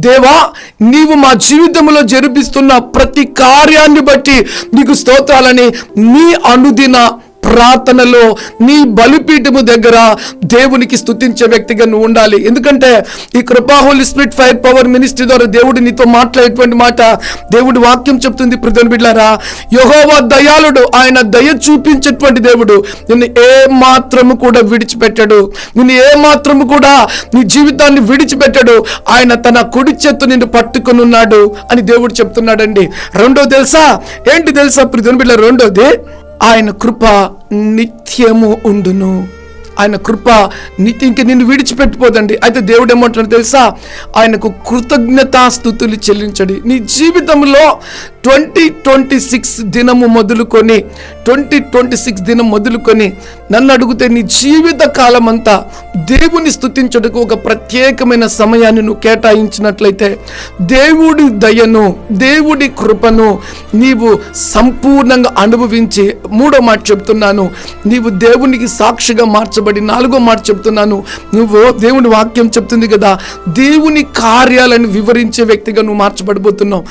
దేవా, నీవు మా జీవితంలో జరిపిస్తున్న ప్రతి కార్యాన్ని బట్టి నీకు స్తోత్రాలని నీ అనుదిన ప్రార్థనలో, నీ బలిపీఠము దగ్గర దేవునికి స్తుతించే వ్యక్తిగా నువ్వు ఉండాలి. ఎందుకంటే ఈ Krupa holy spirit fire power ministry ద్వారా దేవుడు నీతో మాట్లాడేటువంటి మాట దేవుడి వాక్యం చెప్తుంది. ప్రియమైన బిడ్డలారా, యెహోవా దయాళుడు, ఆయన దయ చూపించేటువంటి దేవుడు. నిన్ను ఏ మాత్రము కూడా విడిచిపెట్టడు, నిన్ను ఏ మాత్రము కూడా నీ జీవితాన్ని విడిచిపెట్టడు. ఆయన తన కుడి చేత్తో నిన్ను పట్టుకొని ఉన్నాడు అని దేవుడు చెప్తున్నాడండి. రెండోది తెలుసా? ఏంటి తెలుసా ప్రియమైన బిడ్డలారా? రెండోది, ఆయన కృప నిత్యము ఉండును. ఆయన కృప ఇంక నిన్ను విడిచిపెట్టిపోదండి. అయితే దేవుడు ఏమంటున్నాడు తెలుసా? ఆయనకు కృతజ్ఞతాస్తుతులు చెల్లించడి. నీ జీవితంలో 2026 దినము మొదలుకొని 2026 దినం మొదలుకొని నన్ను అడిగితే నీ జీవిత కాలం అంతా దేవుని స్తుతించడానికి ఒక ప్రత్యేకమైన సమయాన్ని నువ్వు కేటాయించినట్లయితే దేవుడి దయను, దేవుడి కృపను నీవు సంపూర్ణంగా అనుభవించి, మూడో మాట చెప్తున్నాను, నీవు దేవునికి సాక్షిగా మార్చబడి, నాలుగో మాట చెప్తున్నాను, నువ్వు దేవుని వాక్యం చెప్తుంది కదా, దేవుని కార్యాలను వివరించే వ్యక్తిగా నువ్వు మార్చబడిపోతున్నావు.